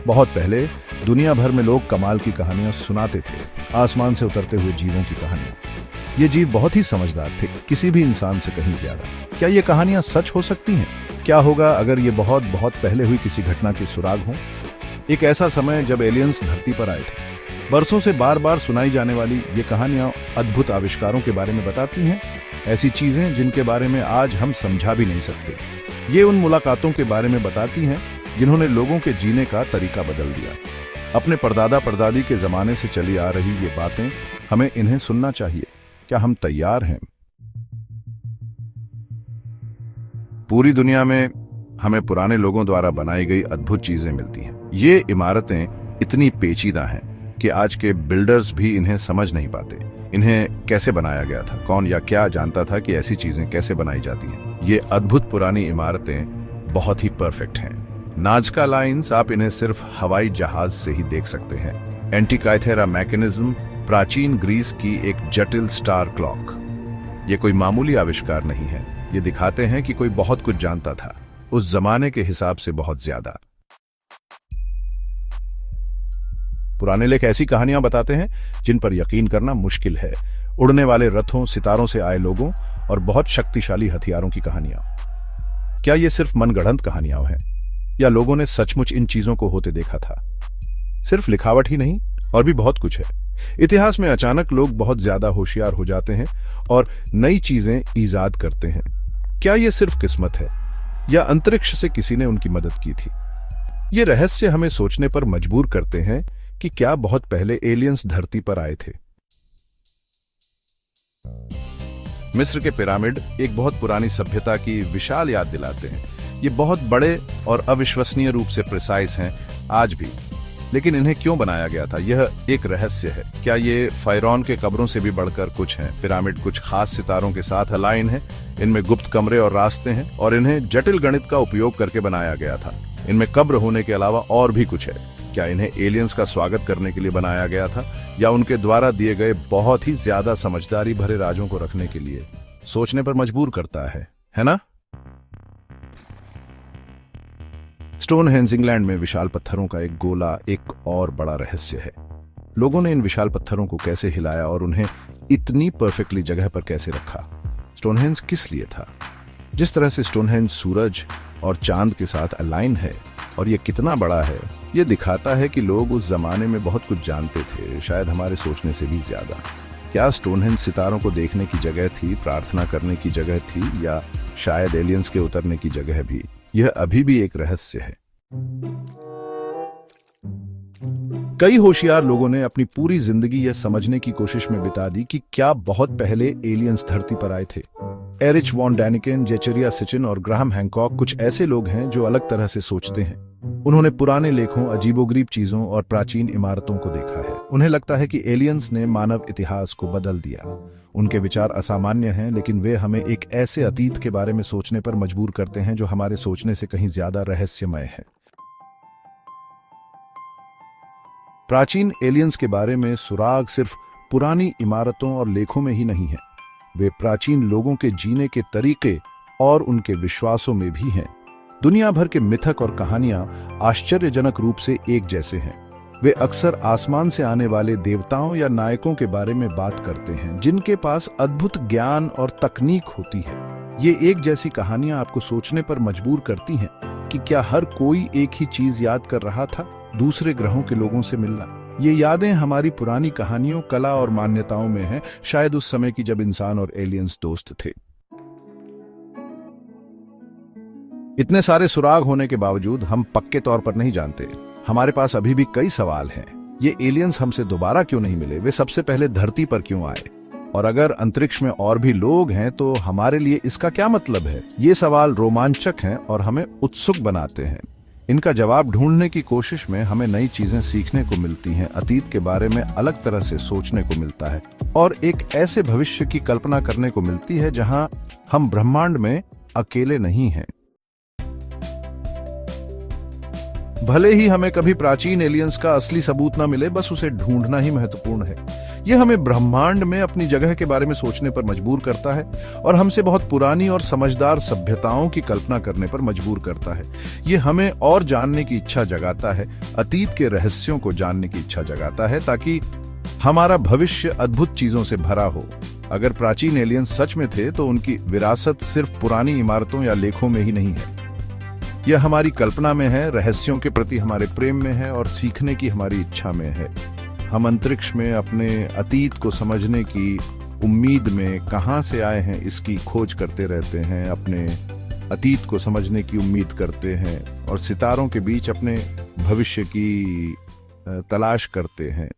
बहुत पहले दुनिया भर में लोग कमाल की कहानियां सुनाते थे, आसमान से उतरते हुए जीवों की कहानियां। ये जीव बहुत ही समझदार थे, किसी भी इंसान से कहीं ज्यादा। क्या ये कहानियां सच हो सकती हैं? क्या होगा अगर ये बहुत बहुत पहले हुई किसी घटना के सुराग हों? एक ऐसा समय जब एलियंस धरती पर आए थे। बरसों से बार बार सुनाई जाने वाली ये कहानियां अद्भुत आविष्कारों के बारे में बताती हैं, ऐसी चीजें जिनके बारे में आज हम समझा भी नहीं सकते। ये उन मुलाकातों के बारे में बताती हैं जिन्होंने लोगों के जीने का तरीका बदल दिया। अपने परदादा परदादी के जमाने से चली आ रही ये बातें, हमें इन्हें सुनना चाहिए। क्या हम तैयार हैं? पूरी दुनिया में हमें पुराने लोगों द्वारा बनाई गई अद्भुत चीजें मिलती हैं। ये इमारतें इतनी पेचीदा हैं कि आज के बिल्डर्स भी इन्हें समझ नहीं पाते। इन्हें कैसे बनाया गया था? कौन या क्या जानता था कि ऐसी चीजें कैसे बनाई जाती हैं? ये अद्भुत पुरानी इमारतें बहुत ही परफेक्ट हैं। नाजका लाइंस, आप इन्हें सिर्फ हवाई जहाज से ही देख सकते हैं। एंटीकाइथेरा मैकेनिज्म, प्राचीन ग्रीस की एक जटिल स्टार क्लॉक। ये कोई मामूली आविष्कार नहीं है, ये दिखाते हैं कि कोई बहुत कुछ जानता था, उस जमाने के हिसाब से बहुत ज्यादा। पुराने लेख ऐसी कहानियां बताते हैं जिन पर यकीन करना मुश्किल है। उड़ने वाले रथों, सितारों से आए लोगों और बहुत शक्तिशाली हथियारों की कहानियां। क्या ये सिर्फ मनगढ़ंत कहानियां हैं या लोगों ने सचमुच इन चीजों को होते देखा था? सिर्फ लिखावट ही नहीं, और भी बहुत कुछ है। इतिहास में अचानक लोग बहुत ज्यादा होशियार हो जाते हैं और नई चीजें ईजाद करते हैं। क्या ये सिर्फ किस्मत है या अंतरिक्ष से किसी ने उनकी मदद की थी? ये रहस्य हमें सोचने पर मजबूर करते हैं कि क्या बहुत पहले एलियंस धरती पर आए थे। मिस्र के पिरामिड एक बहुत पुरानी सभ्यता की विशाल याद दिलाते हैं। ये बहुत बड़े और अविश्वसनीय रूप से प्रिसाइज हैं आज भी, लेकिन इन्हें क्यों बनाया गया था, यह एक रहस्य है। क्या ये फ़ायरौन के कब्रों से भी बढ़कर कुछ हैं? पिरामिड कुछ खास सितारों के साथ अलाइन है, इनमें गुप्त कमरे और रास्ते हैं, और इन्हें जटिल गणित का उपयोग करके बनाया गया था। इनमें कब्र होने के अलावा और भी कुछ है। क्या इन्हें एलियंस का स्वागत करने के लिए बनाया गया था या उनके द्वारा दिए गए बहुत ही ज्यादा समझदारी भरे राजों को रखने के लिए? सोचने पर मजबूर करता है ना? स्टोनहेंज इंग्लैंड में विशाल पत्थरों का एक गोला एक और बड़ा रहस्य है। लोगों ने इन विशाल पत्थरों को कैसे हिलाया और उन्हें इतनी परफेक्टली जगह पर कैसे रखा? स्टोनहेंज किस लिए था? जिस तरह से स्टोनहेंज सूरज और चांद के साथ अलाइन है और ये कितना बड़ा है, ये दिखाता है कि लोग उस जमाने में बहुत कुछ जानते थे, शायद हमारे सोचने से भी ज्यादा। क्या स्टोनहेंज सितारों को देखने की जगह थी, प्रार्थना करने की जगह थी, या शायद एलियंस के उतरने की जगह भी? यह अभी भी एक रहस्य है। कई होशियार लोगों ने अपनी पूरी जिंदगी यह समझने की कोशिश में बिता दी कि क्या बहुत पहले एलियंस धरती पर आए थे। एरिच वॉन डैनिकेन, जेचरिया सिचिन और ग्राहम हैंकॉक कुछ ऐसे लोग हैं जो अलग तरह से सोचते हैं। उन्होंने पुराने लेखों, अजीबोगरीब चीजों और प्राचीन इमारतों को देखा है। उन्हें लगता है कि एलियंस ने मानव इतिहास को बदल दिया। उनके विचार असामान्य हैं, लेकिन वे हमें एक ऐसे अतीत के बारे में सोचने पर मजबूर करते हैं जो हमारे सोचने से कहीं ज्यादा रहस्यमय है। प्राचीन एलियंस के बारे में सुराग सिर्फ पुरानी इमारतों और लेखों में ही नहीं है, वे प्राचीन लोगों के जीने के तरीके और उनके विश्वासों में भी हैं। दुनिया भर के मिथक और कहानियां आश्चर्यजनक रूप से एक जैसे हैं। वे अक्सर आसमान से आने वाले देवताओं या नायकों के बारे में बात करते हैं जिनके पास अद्भुत ज्ञान और तकनीक होती है। ये एक जैसी कहानियां आपको सोचने पर मजबूर करती हैं कि क्या हर कोई एक ही चीज याद कर रहा था, दूसरे ग्रहों के लोगों से मिलना। ये यादें हमारी पुरानी कहानियों, कला और मान्यताओं में हैं, शायद उस समय की जब इंसान और एलियंस दोस्त थे। इतने सारे सुराग होने के बावजूद हम पक्के तौर पर नहीं जानते। हमारे पास अभी भी कई सवाल हैं। ये एलियंस हमसे दोबारा क्यों नहीं मिले? वे सबसे पहले धरती पर क्यों आए? और अगर अंतरिक्ष में और भी लोग हैं तो हमारे लिए इसका क्या मतलब है? ये सवाल रोमांचक हैं और हमें उत्सुक बनाते हैं। इनका जवाब ढूंढने की कोशिश में हमें नई चीजें सीखने को मिलती हैं, अतीत के बारे में अलग तरह से सोचने को मिलता है और एक ऐसे भविष्य की कल्पना करने को मिलती है जहां हम ब्रह्मांड में अकेले नहीं हैं। भले ही हमें कभी प्राचीन एलियंस का असली सबूत न मिले, बस उसे ढूंढना ही महत्वपूर्ण है, ये हमें ब्रह्मांड में अपनी जगह के बारे में सोचने पर मजबूर करता है और हमसे बहुत पुरानी और समझदार सभ्यताओं की कल्पना करने पर मजबूर करता है। ये हमें और जानने की इच्छा जगाता है, अतीत के रहस्यों को जानने की इच्छा जगाता है, ताकि हमारा भविष्य अद्भुत चीजों से भरा हो। अगर प्राचीन एलियंस सच में थे तो उनकी विरासत सिर्फ पुरानी इमारतों या लेखों में ही नहीं है। यह हमारी कल्पना में है, रहस्यों के प्रति हमारे प्रेम में है और सीखने की हमारी इच्छा में है। हम अंतरिक्ष में अपने अतीत को समझने की उम्मीद में कहां से आए हैं इसकी खोज करते रहते हैं, अपने अतीत को समझने की उम्मीद करते हैं और सितारों के बीच अपने भविष्य की तलाश करते हैं।